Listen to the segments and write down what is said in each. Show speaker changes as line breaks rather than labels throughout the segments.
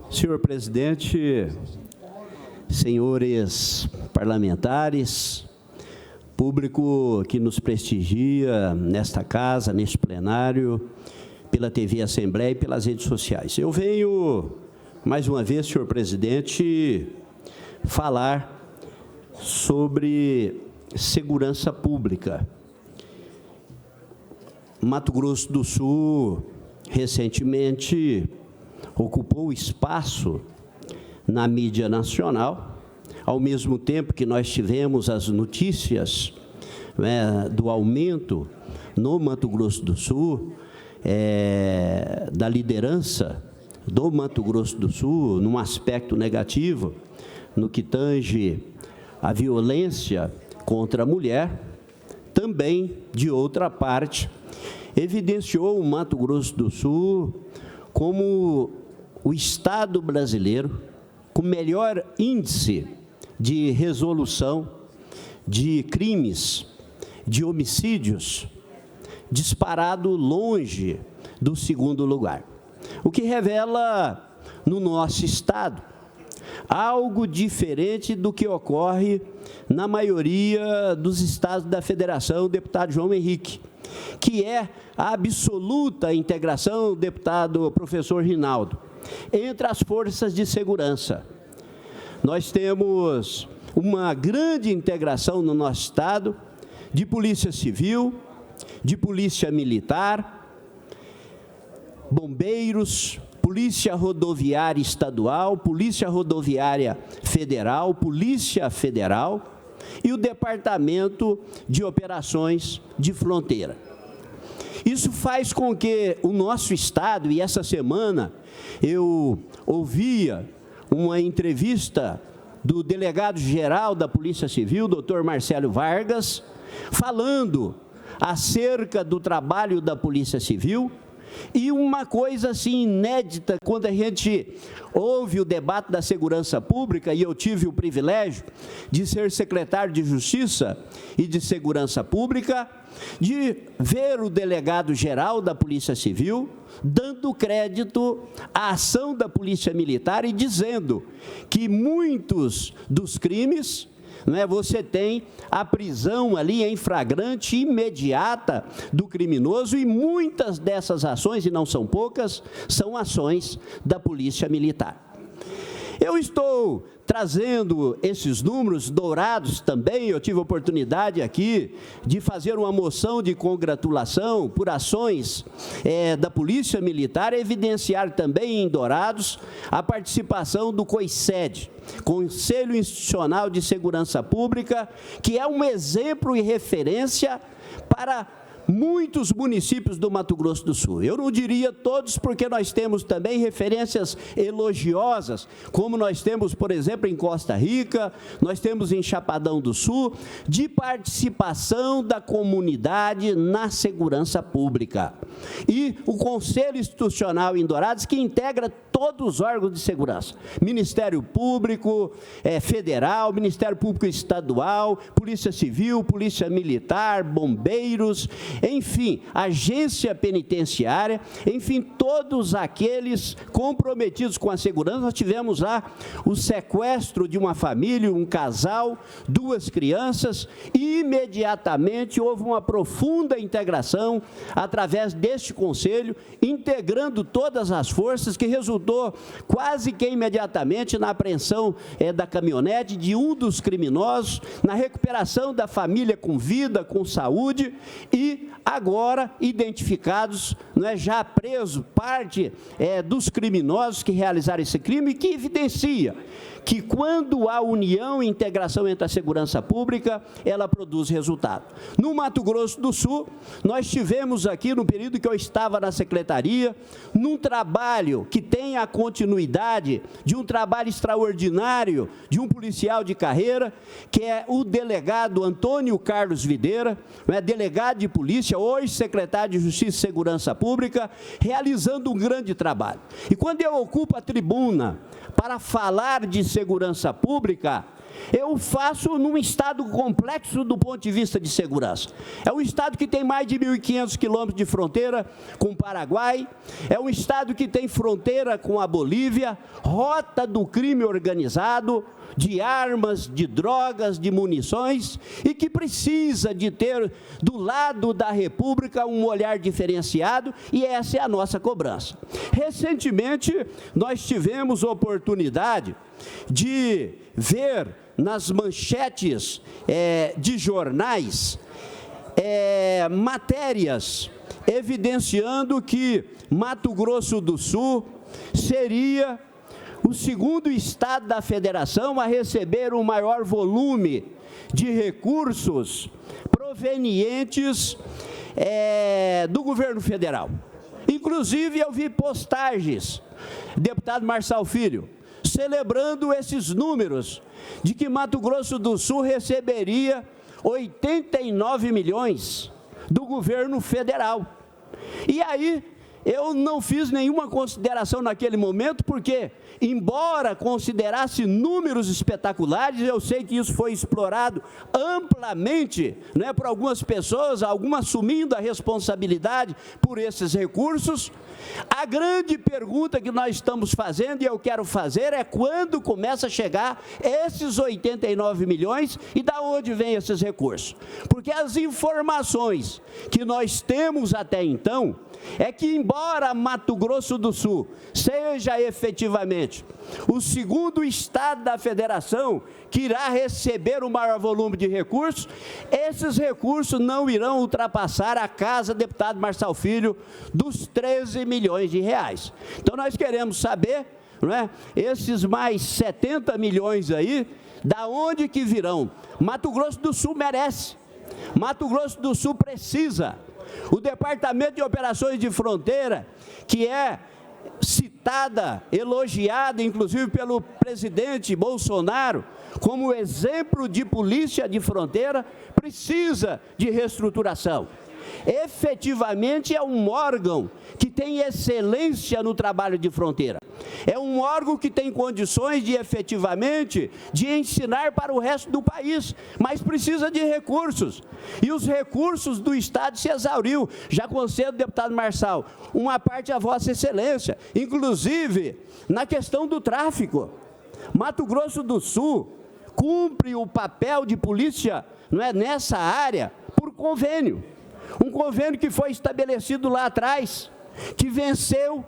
Senhor presidente, senhores parlamentares, público que nos prestigia nesta casa, neste plenário, pela TV Assembleia e pelas redes sociais. Eu venho, mais uma vez, senhor presidente, falar sobre segurança pública. Mato Grosso do Sul, recentemente, ocupou espaço na mídia nacional, ao mesmo tempo que nós tivemos as notícias do aumento no Mato Grosso do Sul, da liderança do Mato Grosso do Sul, num aspecto negativo, no que tange a violência contra a mulher, também, de outra parte, evidenciou o Mato Grosso do Sul como o Estado brasileiro com melhor índice de resolução de crimes, de homicídios, disparado longe do segundo lugar. O que revela no nosso Estado algo diferente do que ocorre na maioria dos estados da Federação, o deputado João Henrique, que é a absoluta integração, deputado professor Rinaldo, entre as forças de segurança. Nós temos uma grande integração no nosso Estado de polícia civil, de polícia militar, bombeiros, polícia rodoviária estadual, polícia rodoviária federal, polícia federal e o Departamento de Operações de Fronteira. Isso faz com que o nosso Estado, e essa semana eu ouvia uma entrevista do delegado-geral da Polícia Civil, doutor Marcelo Vargas, falando acerca do trabalho da Polícia Civil, e uma coisa assim inédita, quando a gente ouve o debate da segurança pública, e eu tive o privilégio de ser secretário de Justiça e de Segurança Pública, de ver o delegado-geral da Polícia Civil dando crédito à ação da Polícia Militar e dizendo que muitos dos crimes, você tem a prisão ali em flagrante imediata do criminoso e muitas dessas ações, e não são poucas, são ações da Polícia Militar. Eu estou trazendo esses números dourados também, eu tive a oportunidade aqui de fazer uma moção de congratulação por ações da Polícia Militar, evidenciar também em dourados a participação do COICED, Conselho Institucional de Segurança Pública, que é um exemplo e referência para muitos municípios do Mato Grosso do Sul. Eu não diria todos, porque nós temos também referências elogiosas, como nós temos, por exemplo, em Costa Rica, nós temos em Chapadão do Sul, de participação da comunidade na segurança pública. E o Conselho Institucional em Dourados, que integra todos os órgãos de segurança, Ministério Público Federal, Ministério Público Estadual, Polícia Civil, Polícia Militar, Bombeiros, enfim, agência penitenciária, enfim, todos aqueles comprometidos com a segurança. Nós tivemos lá o sequestro de uma família, um casal, 2 crianças, e imediatamente houve uma profunda integração através deste conselho, integrando todas as forças, que resultou quase que imediatamente na apreensão da caminhonete de um dos criminosos, na recuperação da família com vida, com saúde, e agora identificados, já preso parte dos criminosos que realizaram esse crime, que evidencia que quando há união e integração entre a segurança pública, ela produz resultado. No Mato Grosso do Sul, nós tivemos aqui, no período que eu estava na secretaria, num trabalho que tem a continuidade de um trabalho extraordinário de um policial de carreira, que é o delegado Antônio Carlos Videira, delegado de polícia, hoje secretário de Justiça e Segurança Pública, realizando um grande trabalho. E quando eu ocupo a tribuna para falar de segurança pública, eu faço num estado complexo do ponto de vista de segurança. É um estado que tem mais de 1.500 quilômetros de fronteira com o Paraguai, é um estado que tem fronteira com a Bolívia, rota do crime organizado, de armas, de drogas, de munições, e que precisa de ter do lado da República um olhar diferenciado, e essa é a nossa cobrança. Recentemente, nós tivemos oportunidade de ver nas manchetes de jornais matérias evidenciando que Mato Grosso do Sul seria o segundo estado da federação a receber o maior volume de recursos provenientes do governo federal. Inclusive, eu vi postagens, deputado Marçal Filho, celebrando esses números, de que Mato Grosso do Sul receberia 89 milhões do governo federal. E aí, eu não fiz nenhuma consideração naquele momento, porque, embora considerasse números espetaculares, eu sei que isso foi explorado amplamente, né, por algumas pessoas, algumas assumindo a responsabilidade por esses recursos. A grande pergunta que nós estamos fazendo, e eu quero fazer, é quando começa a chegar esses 89 milhões e da onde vêm esses recursos. Porque as informações que nós temos até então é que, embora Mato Grosso do Sul seja efetivamente o segundo estado da federação que irá receber o maior volume de recursos, esses recursos não irão ultrapassar a casa, deputado Marçal Filho, dos 13 milhões de reais. Então, nós queremos saber, não é, esses mais 70 milhões aí, da onde que virão? Mato Grosso do Sul merece, Mato Grosso do Sul precisa. O Departamento de Operações de Fronteira, que é citada, elogiada, inclusive pelo presidente Bolsonaro, como exemplo de polícia de fronteira, precisa de reestruturação. Efetivamente é um órgão que tem excelência no trabalho de fronteira. É um órgão que tem condições de efetivamente de ensinar para o resto do país, mas precisa de recursos. E os recursos do Estado se exauriu. Já concedo, deputado Marçal, uma parte a Vossa Excelência, inclusive na questão do tráfico. Mato Grosso do Sul cumpre o papel de polícia, não é, nessa área por convênio. Um convênio que foi estabelecido lá atrás, que venceu,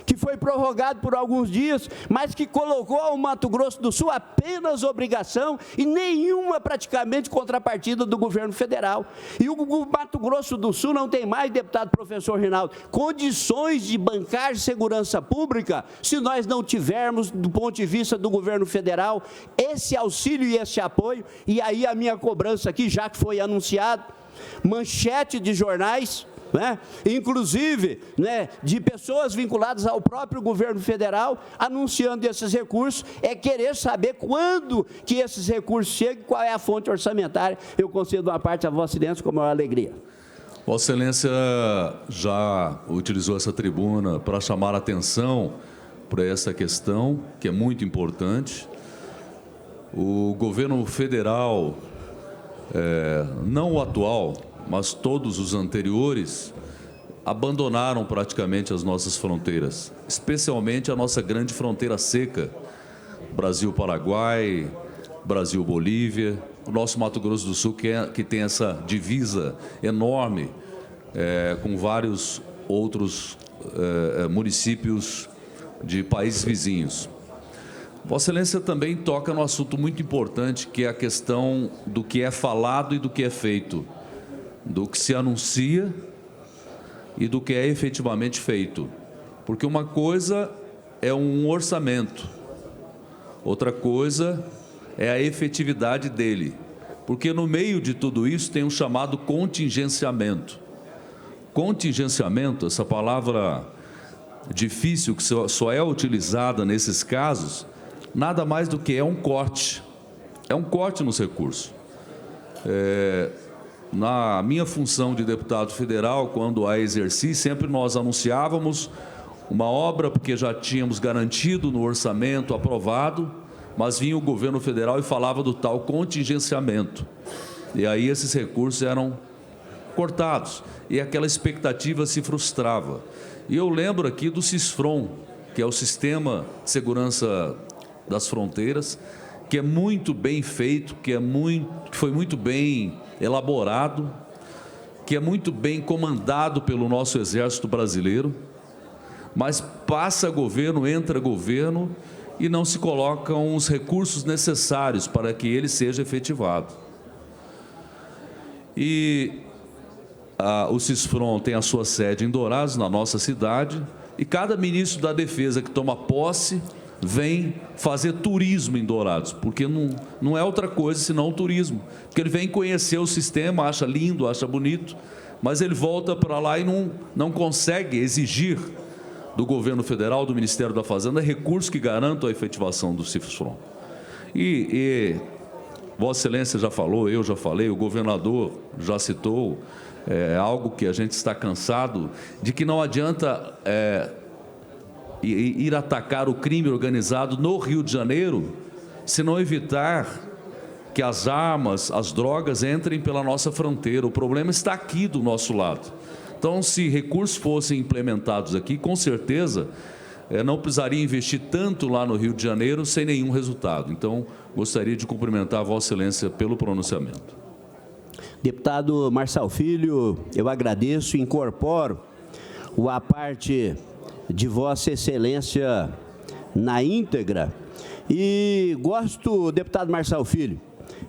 que foi prorrogado por alguns dias, mas que colocou ao Mato Grosso do Sul apenas obrigação e nenhuma praticamente contrapartida do governo federal. E o Mato Grosso do Sul não tem mais, deputado professor Rinaldo, condições de bancar segurança pública se nós não tivermos, do ponto de vista do governo federal, esse auxílio e esse apoio. E aí a minha cobrança aqui, já que foi anunciado, manchete de jornais, né, inclusive, né, de pessoas vinculadas ao próprio governo federal, anunciando esses recursos, é querer saber quando que esses recursos chegam, qual é a fonte orçamentária. Eu concedo uma parte a Vossa Excelência com a maior alegria.
Vossa Excelência já utilizou essa tribuna para chamar a atenção para essa questão, que é muito importante. O governo federal, não o atual, mas todos os anteriores, abandonaram praticamente as nossas fronteiras, especialmente a nossa grande fronteira seca, Brasil-Paraguai, Brasil-Bolívia, o nosso Mato Grosso do Sul, que tem essa divisa enorme com vários outros municípios de países vizinhos. Vossa Excelência também toca num assunto muito importante, que é a questão do que é falado e do que é feito, do que se anuncia e do que é efetivamente feito. Porque uma coisa é um orçamento, outra coisa é a efetividade dele. Porque no meio de tudo isso tem um chamado contingenciamento. Contingenciamento, essa palavra difícil que só é utilizada nesses casos, nada mais do que é um corte nos recursos. Na minha função de deputado federal, quando a exerci, sempre nós anunciávamos uma obra, porque já tínhamos garantido no orçamento aprovado, mas vinha o governo federal e falava do tal contingenciamento. E aí esses recursos eram cortados, e aquela expectativa se frustrava. E eu lembro aqui do CISFRON, que é o Sistema de Segurança das Fronteiras, que é muito bem feito, que foi muito bem elaborado, que é muito bem comandado pelo nosso Exército Brasileiro, mas passa governo, entra governo, e não se colocam os recursos necessários para que ele seja efetivado. E o CISFRON tem a sua sede em Dourados, na nossa cidade, e cada ministro da Defesa que toma posse vem fazer turismo em Dourados, porque não é outra coisa senão o turismo, porque ele vem conhecer o sistema, acha lindo, acha bonito, mas ele volta para lá e não consegue exigir do governo federal, do Ministério da Fazenda, recursos que garantam a efetivação do CISFRON. E Vossa Excelência já falou, eu já falei, o governador já citou, algo que a gente está cansado, de que não adianta ir atacar o crime organizado no Rio de Janeiro, se não evitar que as armas, as drogas entrem pela nossa fronteira. O problema está aqui do nosso lado. Então, se recursos fossem implementados aqui, com certeza, não precisaria investir tanto lá no Rio de Janeiro sem nenhum resultado. Então, gostaria de cumprimentar a Vossa Excelência pelo pronunciamento.
Deputado Marçal Filho, eu agradeço e incorporo a parte de Vossa Excelência na íntegra. E gosto, deputado Marçal Filho,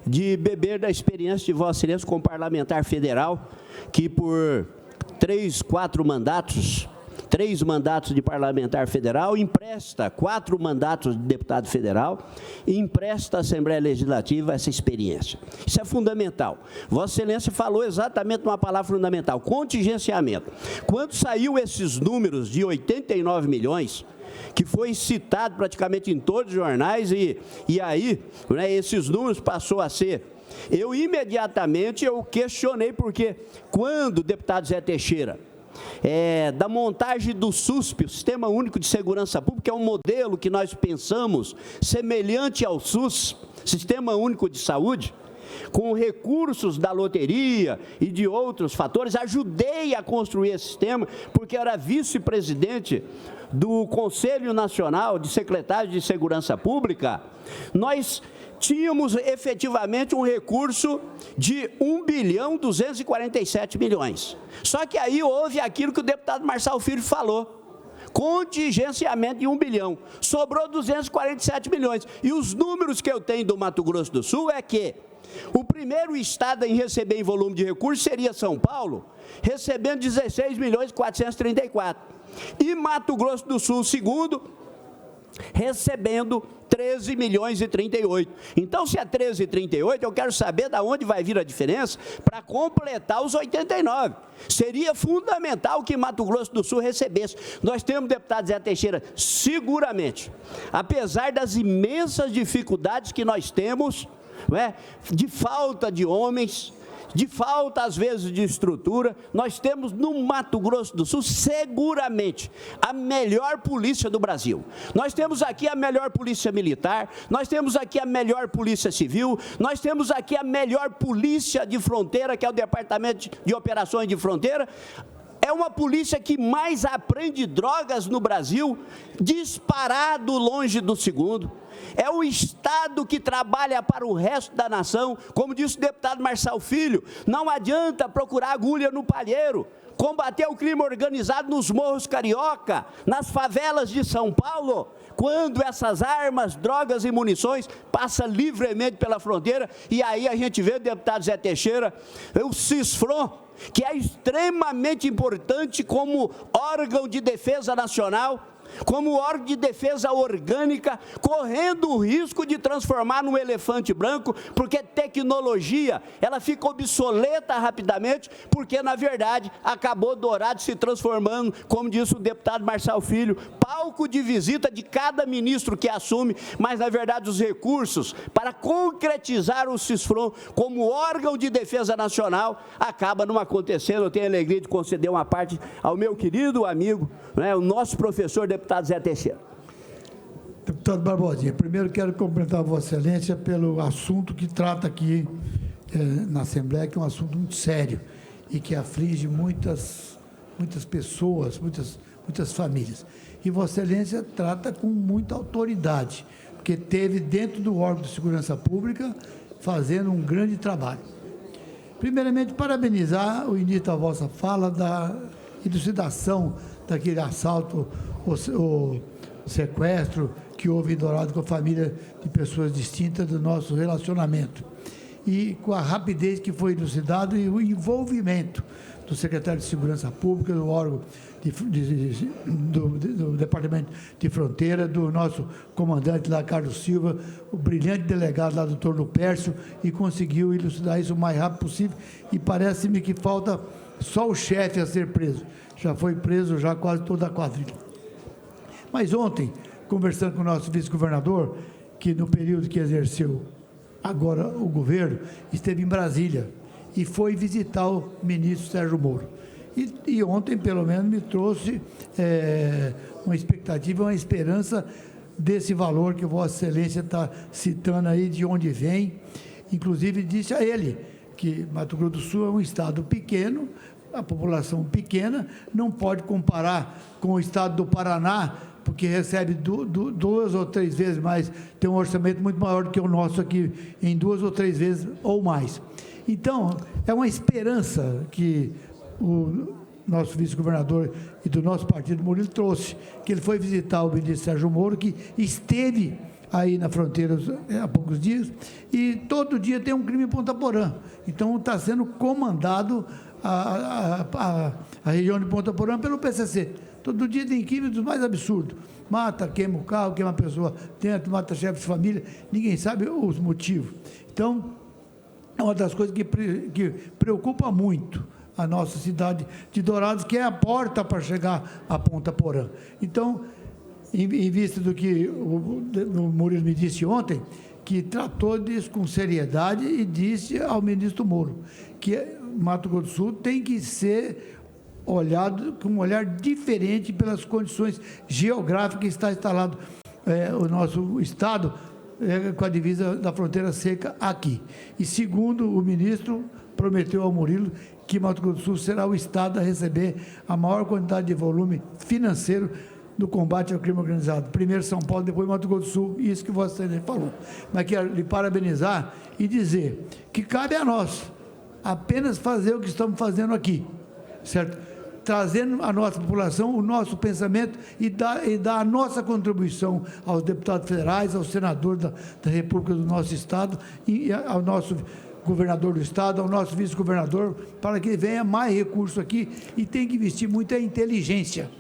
de beber da experiência de Vossa Excelência como parlamentar federal, que por 3 mandatos de parlamentar federal, empresta 4 mandatos de deputado federal, e empresta à Assembleia Legislativa essa experiência. Isso é fundamental. Vossa Excelência falou exatamente uma palavra fundamental, contingenciamento. Quando saiu esses números de 89 milhões, que foi citado praticamente em todos os jornais, e aí, né, esses números passou a ser... Eu imediatamente questionei, porque quando o deputado Zé Teixeira, da montagem do SUSP, o Sistema Único de Segurança Pública, que é um modelo que nós pensamos semelhante ao SUS, Sistema Único de Saúde, com recursos da loteria e de outros fatores, ajudei a construir esse sistema, porque era vice-presidente do Conselho Nacional de Secretários de Segurança Pública. Nós tínhamos efetivamente um recurso de 1.247 bilhões. Só que aí houve aquilo que o deputado Marçal Filho falou, contingenciamento de 1 bilhão, sobrou 247 milhões. E os números que eu tenho do Mato Grosso do Sul é que o primeiro estado em receber em volume de recursos seria São Paulo, recebendo 16 milhões e 434. E Mato Grosso do Sul, segundo, recebendo 13 milhões e 38. Então, se é 13 e 38, eu quero saber de onde vai vir a diferença para completar os 89. Seria fundamental que Mato Grosso do Sul recebesse. Nós temos, deputado Zé Teixeira, seguramente, apesar das imensas dificuldades que nós temos, de falta de homens, de falta, às vezes, de estrutura, nós temos no Mato Grosso do Sul, seguramente, a melhor polícia do Brasil. Nós temos aqui a melhor polícia militar, nós temos aqui a melhor polícia civil, nós temos aqui a melhor polícia de fronteira, que é o Departamento de Operações de Fronteira. É uma polícia que mais apreende drogas no Brasil, disparado longe do segundo. É o Estado que trabalha para o resto da nação. Como disse o deputado Marçal Filho, não adianta procurar agulha no palheiro. Combater o crime organizado nos morros carioca, nas favelas de São Paulo, quando essas armas, drogas e munições passam livremente pela fronteira. E aí a gente vê, deputado Zé Teixeira, o CISFRON, que é extremamente importante como órgão de defesa nacional, como órgão de defesa orgânica, correndo o risco de transformar num elefante branco, porque tecnologia, ela fica obsoleta rapidamente, porque, na verdade, acabou Dourados se transformando, como disse o deputado Marçal Filho, palco de visita de cada ministro que assume, mas, na verdade, os recursos para concretizar o CISFRON como órgão de defesa nacional acaba não acontecendo. Eu tenho a alegria de conceder uma parte ao meu querido amigo, o nosso professor, deputado Zé Teixeira.
Deputado Barbosinha, primeiro quero cumprimentar Vossa Excelência pelo assunto que trata aqui na Assembleia, que é um assunto muito sério e que aflige muitas pessoas, muitas famílias. E Vossa Excelência trata com muita autoridade, porque teve dentro do órgão de segurança pública fazendo um grande trabalho. Primeiramente, parabenizar o início da vossa fala da elucidação daquele assalto, o sequestro que houve em Dourados com a família de pessoas distintas do nosso relacionamento. E com a rapidez que foi elucidado e o envolvimento do secretário de Segurança Pública, do órgão do Departamento de Fronteira, do nosso comandante lá, Carlos Silva, o brilhante delegado lá, doutor Lupércio, e conseguiu elucidar isso o mais rápido possível, e parece-me que falta só o chefe a ser preso. Já foi preso já quase toda a quadrilha. Mas ontem, conversando com o nosso vice-governador, que no período que exerceu agora o governo, esteve em Brasília e foi visitar o ministro Sérgio Moro. E ontem, pelo menos, me trouxe uma expectativa, uma esperança desse valor que Vossa Excelência está citando aí, de onde vem. Inclusive, disse a ele que Mato Grosso do Sul é um estado pequeno, a população pequena, não pode comparar com o estado do Paraná, porque recebe 2 ou 3 vezes mais, tem um orçamento muito maior do que o nosso aqui, em 2 ou 3 vezes ou mais. Então, é uma esperança que o nosso vice-governador e do nosso partido, Murilo, trouxe, que ele foi visitar o ministro Sérgio Moro, que esteve aí na fronteira há poucos dias, e todo dia tem um crime em Ponta Porã. Então, está sendo comandado a região de Ponta Porã pelo PCC. Todo dia tem crimes dos mais absurdos. Mata, queima o carro, queima a pessoa dentro, mata chefe de família, ninguém sabe os motivos. Então, é uma das coisas que preocupa muito a nossa cidade de Dourados, que é a porta para chegar a Ponta Porã. Então, em vista do que o Murilo me disse ontem, que tratou disso com seriedade e disse ao ministro Moro que Mato Grosso do Sul tem que ser olhado com um olhar diferente pelas condições geográficas que está instalado o nosso estado com a divisa da fronteira seca aqui. E segundo o ministro, prometeu ao Murilo que Mato Grosso do Sul será o estado a receber a maior quantidade de volume financeiro do combate ao crime organizado. Primeiro São Paulo, depois Mato Grosso do Sul, isso que Vossa Excelência falou. Mas quero lhe parabenizar e dizer que cabe a nós apenas fazer o que estamos fazendo aqui, certo? Trazendo à nossa população o nosso pensamento e dar a nossa contribuição aos deputados federais, aos senadores da República do nosso Estado e ao nosso governador do Estado, ao nosso vice-governador, para que venha mais recursos aqui, e tem que investir muito em inteligência.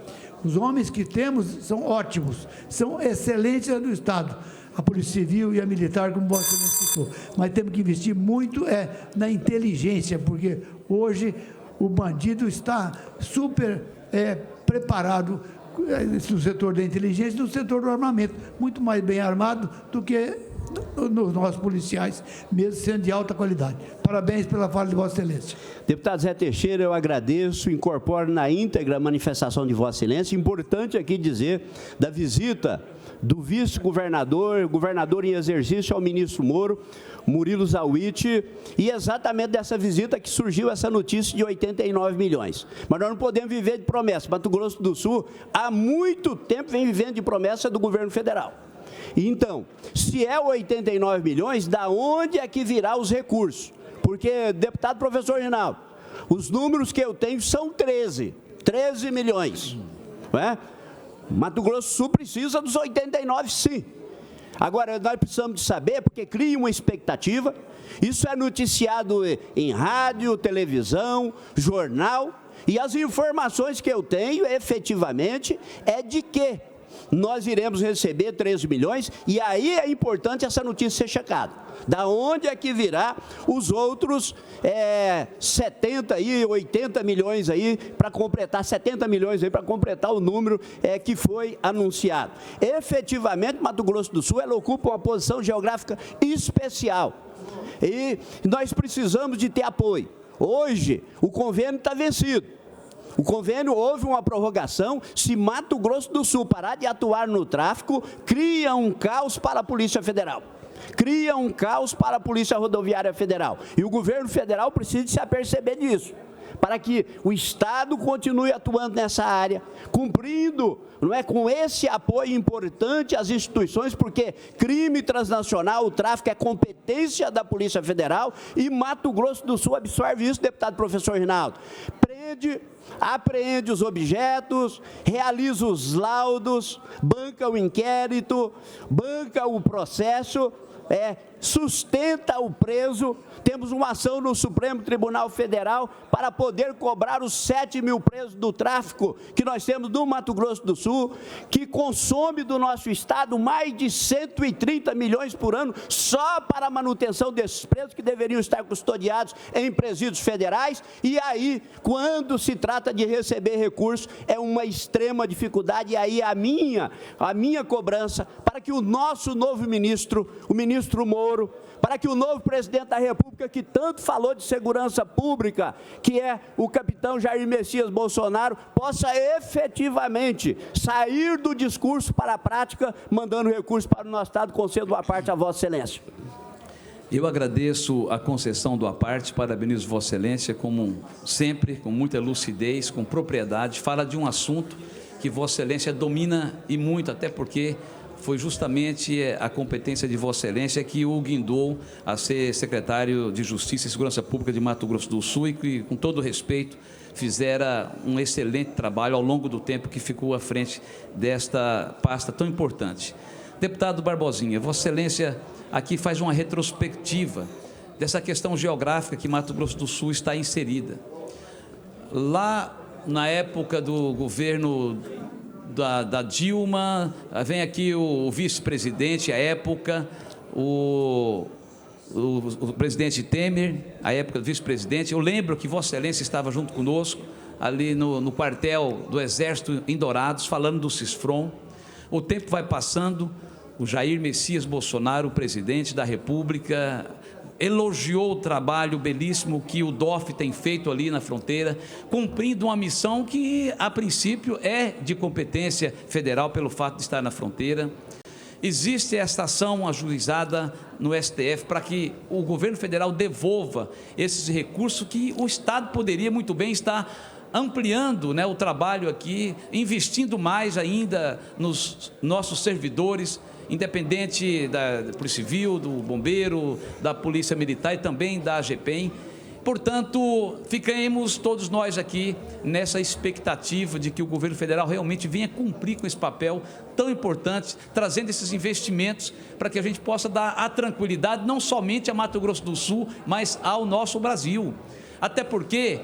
Os homens que temos são ótimos, são excelentes no Estado, a Polícia Civil e a Militar, como Vossa Excelência citou, mas temos que investir muito na inteligência, porque hoje o bandido está super preparado no setor da inteligência e no setor do armamento, muito mais bem armado do que nos nossos policiais, mesmo sendo de alta qualidade. Parabéns pela fala de Vossa Excelência.
Deputado Zé Teixeira, eu agradeço, incorporo na íntegra a manifestação de Vossa Excelência. Importante aqui dizer da visita do vice-governador, governador em exercício ao ministro Moro, Murilo Zawitch, e exatamente dessa visita que surgiu essa notícia de 89 milhões. Mas nós não podemos viver de promessa. Mato Grosso do Sul, há muito tempo, vem vivendo de promessa do governo federal. Então, se é 89 milhões, da onde é que virá os recursos? Porque, deputado professor Rinaldo, os números que eu tenho são 13 milhões. Não é? Mato Grosso do Sul precisa dos 89, sim. Agora, nós precisamos de saber, porque cria uma expectativa, isso é noticiado em rádio, televisão, jornal, e as informações que eu tenho, efetivamente, é de que nós iremos receber 13 milhões, e aí é importante essa notícia ser checada. Da onde é que virá os outros 70 e 80 milhões aí para completar, 70 milhões aí para completar o número que foi anunciado. Efetivamente, Mato Grosso do Sul, ela ocupa uma posição geográfica especial. E nós precisamos de ter apoio. Hoje, o convênio está vencido. O convênio houve uma prorrogação. Se Mato Grosso do Sul parar de atuar no tráfico, cria um caos para a Polícia Federal. Cria um caos para a Polícia Rodoviária Federal. E o governo federal precisa se aperceber disso, para que o Estado continue atuando nessa área, cumprindo, não é, com esse apoio importante às instituições, porque crime transnacional, o tráfico é competência da Polícia Federal e Mato Grosso do Sul absorve isso, deputado professor Rinaldo. Apreende os objetos, realiza os laudos, banca o inquérito, banca o processo, sustenta o preso. Temos uma ação no Supremo Tribunal Federal para poder cobrar os 7 mil presos do tráfico que nós temos no Mato Grosso do Sul, que consome do nosso Estado mais de 130 milhões por ano só para a manutenção desses presos que deveriam estar custodiados em presídios federais. E aí, quando se trata de receber recursos, é uma extrema dificuldade. E aí a minha cobrança para que o nosso novo ministro, o ministro Moro, para que o novo presidente da República, que tanto falou de segurança pública, que é o capitão Jair Messias Bolsonaro, possa efetivamente sair do discurso para a prática, mandando recursos para o nosso Estado. Concedo a parte a Vossa Excelência.
Eu agradeço a concessão do aparte, parabenizo Vossa Excelência, como sempre, com muita lucidez, com propriedade, fala de um assunto que Vossa Excelência domina e muito, até porque foi justamente a competência de Vossa Excelência que o guindou a ser secretário de Justiça e Segurança Pública de Mato Grosso do Sul e que, com todo respeito, fizera um excelente trabalho ao longo do tempo que ficou à frente desta pasta tão importante. Deputado Barbosinha, Vossa Excelência aqui faz uma retrospectiva dessa questão geográfica que Mato Grosso do Sul está inserida. Lá, na época do governo da Dilma, vem aqui o vice-presidente, à época, o presidente Temer, à época do vice-presidente. Eu lembro que Vossa Excelência estava junto conosco, ali no quartel do Exército em Dourados, falando do CISFRON. O tempo vai passando, o Jair Messias Bolsonaro, o presidente da República, elogiou o trabalho belíssimo que o DOF tem feito ali na fronteira, cumprindo uma missão que, a princípio, é de competência federal pelo fato de estar na fronteira. Existe esta ação ajuizada no STF para que o governo federal devolva esses recursos que o Estado poderia muito bem estar ampliando, né, o trabalho aqui, investindo mais ainda nos nossos servidores, independente da Polícia Civil, do Bombeiro, da Polícia Militar e também da AGPEM. Portanto, fiquemos todos nós aqui nessa expectativa de que o governo federal realmente venha cumprir com esse papel tão importante, trazendo esses investimentos para que a gente possa dar a tranquilidade não somente a Mato Grosso do Sul, mas ao nosso Brasil. Até porque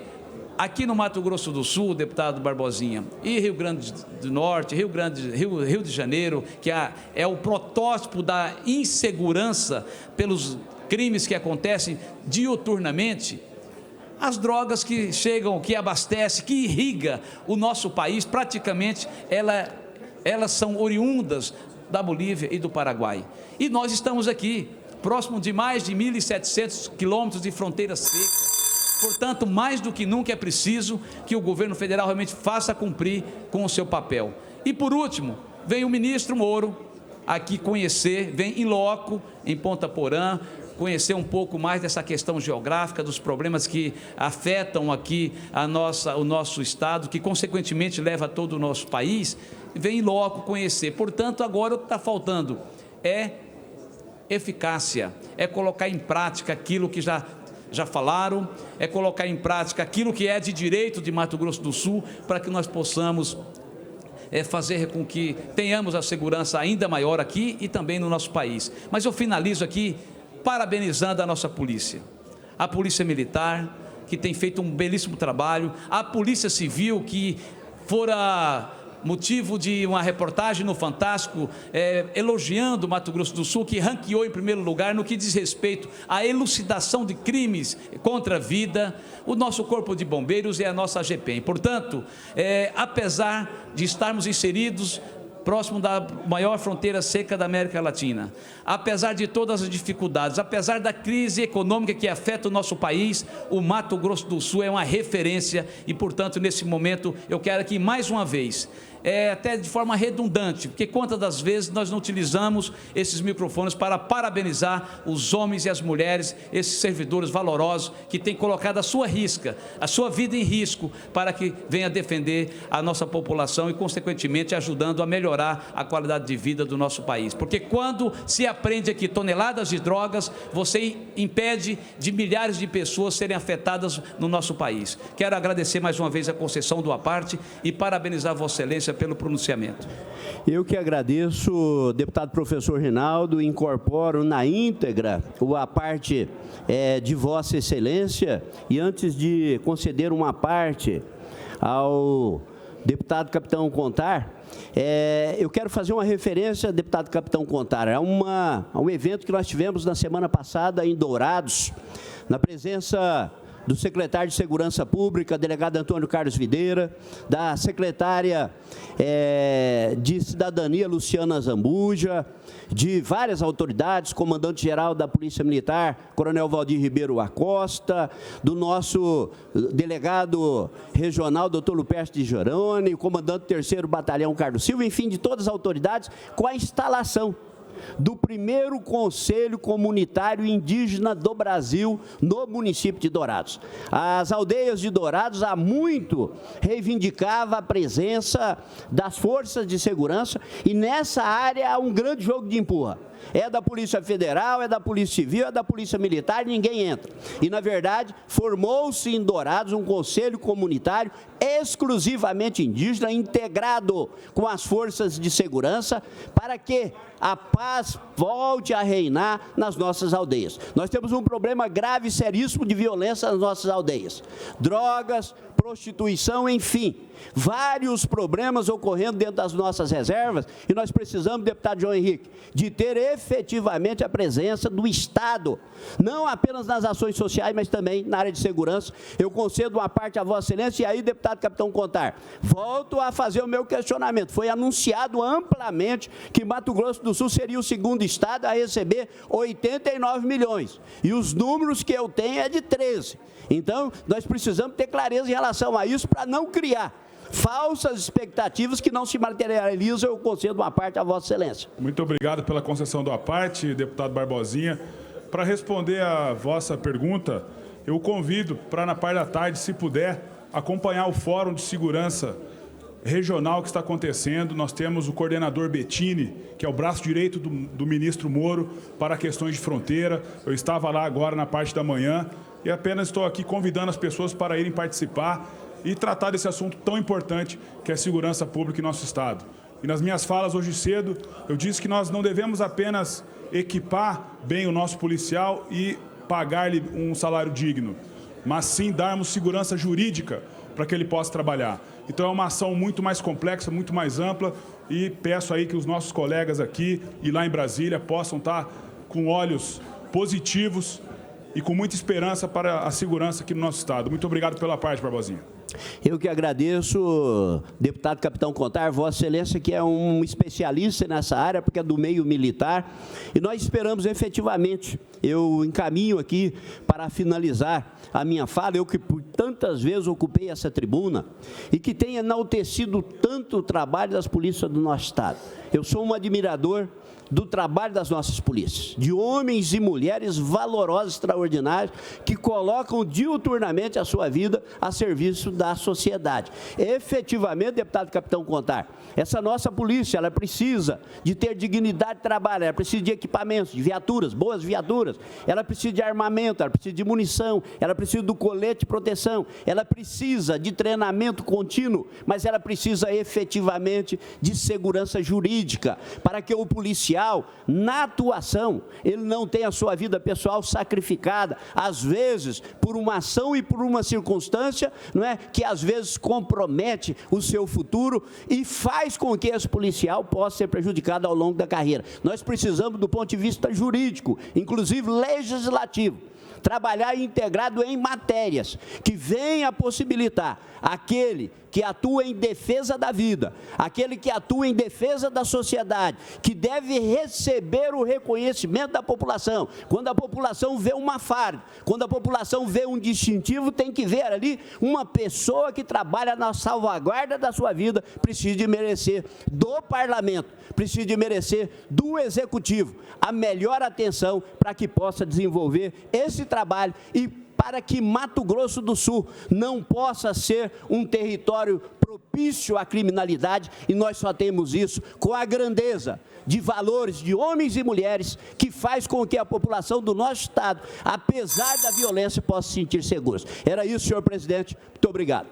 aqui no Mato Grosso do Sul, deputado Barbosinha, e Rio Grande do Norte, Rio de Janeiro, que é o protótipo da insegurança pelos crimes que acontecem diuturnamente, as drogas que chegam, que abastecem, que irriga o nosso país, praticamente elas são oriundas da Bolívia e do Paraguai. E nós estamos aqui, próximo de mais de 1.700 quilômetros de fronteira seca. Portanto, mais do que nunca é preciso que o governo federal realmente faça cumprir com o seu papel. E, por último, vem o ministro Moro aqui conhecer, vem em loco, em Ponta Porã, conhecer um pouco mais dessa questão geográfica, dos problemas que afetam aqui o nosso Estado, que, consequentemente, leva a todo o nosso país, vem em loco conhecer. Portanto, agora o que está faltando é eficácia, é colocar em prática aquilo que já falaram, é colocar em prática aquilo que é de direito de Mato Grosso do Sul, para que nós possamos fazer com que tenhamos a segurança ainda maior aqui e também no nosso país. Mas eu finalizo aqui parabenizando a nossa polícia, a Polícia Militar, que tem feito um belíssimo trabalho, a Polícia Civil, que fora motivo de uma reportagem no Fantástico, elogiando o Mato Grosso do Sul, que ranqueou em primeiro lugar no que diz respeito à elucidação de crimes contra a vida, o nosso Corpo de Bombeiros e a nossa AGPEM. Portanto, apesar de estarmos inseridos próximo da maior fronteira seca da América Latina. Apesar de todas as dificuldades, apesar da crise econômica que afeta o nosso país, o Mato Grosso do Sul é uma referência e, portanto, nesse momento, eu quero aqui mais uma vez, até de forma redundante, porque quantas das vezes nós não utilizamos esses microfones para parabenizar os homens e as mulheres, esses servidores valorosos que têm colocado a sua vida em risco para que venha defender a nossa população e, consequentemente, ajudando a melhorar a qualidade de vida do nosso país. Porque quando se apreende aqui toneladas de drogas, você impede de milhares de pessoas serem afetadas no nosso país. Quero agradecer mais uma vez a concessão do aparte e parabenizar Vossa Excelência pelo pronunciamento.
Eu que agradeço, deputado professor Rinaldo, incorporo na íntegra a parte de Vossa Excelência, e antes de conceder uma parte ao deputado Capitão Contar, eu quero fazer uma referência, deputado Capitão Contar, a um evento que nós tivemos na semana passada em Dourados, na presença do secretário de Segurança Pública, delegado Antônio Carlos Videira, da secretária de Cidadania, Luciana Zambuja, de várias autoridades, comandante-geral da Polícia Militar, Coronel Valdir Ribeiro Acosta, do nosso delegado regional, doutor Lupercio de Jorone, o comandante do 3º Batalhão Carlos Silva, enfim, de todas as autoridades, com a instalação do primeiro Conselho Comunitário Indígena do Brasil no município de Dourados. As aldeias de Dourados há muito reivindicavam a presença das forças de segurança e nessa área há um grande jogo de empurra. É da Polícia Federal, é da Polícia Civil, é da Polícia Militar, ninguém entra. E, na verdade, formou-se em Dourados um conselho comunitário exclusivamente indígena, integrado com as forças de segurança, para que a paz volte a reinar nas nossas aldeias. Nós temos um problema grave e seríssimo de violência nas nossas aldeias. Drogas, prostituição, enfim, vários problemas ocorrendo dentro das nossas reservas, e nós precisamos, deputado João Henrique, de ter efetivamente a presença do Estado, não apenas nas ações sociais, mas também na área de segurança. Eu concedo uma parte a Vossa Excelência, e aí, deputado Capitão Contar, volto a fazer o meu questionamento. Foi anunciado amplamente que Mato Grosso do Sul seria o segundo estado a receber 89 milhões, e os números que eu tenho é de 13. Então, nós precisamos ter clareza em relação a isso para não criar falsas expectativas que não se materializam. Eu concedo uma parte a Vossa Excelência.
Muito obrigado pela concessão do aparte, deputado Barbosinha. Para responder a vossa pergunta, eu convido para, na parte da tarde, se puder, acompanhar o Fórum de Segurança Regional que está acontecendo. Nós temos o coordenador Bettini, que é o braço direito do ministro Moro para questões de fronteira. Eu estava lá agora na parte da manhã e apenas estou aqui convidando as pessoas para irem participar e tratar desse assunto tão importante que é a segurança pública em nosso Estado. E nas minhas falas hoje cedo, eu disse que nós não devemos apenas equipar bem o nosso policial e pagar-lhe um salário digno, mas sim darmos segurança jurídica para que ele possa trabalhar. Então é uma ação muito mais complexa, muito mais ampla, e peço aí que os nossos colegas aqui e lá em Brasília possam estar com olhos positivos e com muita esperança para a segurança aqui no nosso Estado. Muito obrigado pela parte, Barbosinha.
Eu que agradeço, deputado Capitão Contar, Vossa Excelência, que é um especialista nessa área, porque é do meio militar, e nós esperamos efetivamente, eu encaminho aqui para finalizar a minha fala, eu que por tantas vezes ocupei essa tribuna, e que tenho enaltecido tanto o trabalho das polícias do nosso Estado. Eu sou um admirador do trabalho das nossas polícias, de homens e mulheres valorosos, extraordinários, que colocam diuturnamente a sua vida a serviço da sociedade. Efetivamente, deputado Capitão Contar, essa nossa polícia, ela precisa de ter dignidade de trabalho, ela precisa de equipamentos, de viaturas, boas viaturas, ela precisa de armamento, ela precisa de munição, ela precisa do colete de proteção, ela precisa de treinamento contínuo, mas ela precisa efetivamente de segurança jurídica, para que o policial, na atuação, ele não tenha a sua vida pessoal sacrificada, às vezes por uma ação e por uma circunstância, não é, que às vezes compromete o seu futuro e faz com que esse policial possa ser prejudicado ao longo da carreira. Nós precisamos, do ponto de vista jurídico, inclusive legislativo, trabalhar integrado em matérias que venham a possibilitar aquele que atua em defesa da vida, aquele que atua em defesa da sociedade, que deve receber o reconhecimento da população. Quando a população vê uma farda, quando a população vê um distintivo, tem que ver ali uma pessoa que trabalha na salvaguarda da sua vida, precisa de merecer do parlamento, precisa de merecer do executivo a melhor atenção para que possa desenvolver esse trabalho e para que Mato Grosso do Sul não possa ser um território propício à criminalidade, e nós só temos isso com a grandeza de valores de homens e mulheres que faz com que a população do nosso estado, apesar da violência, possa se sentir seguros. Era isso, senhor presidente. Muito obrigado.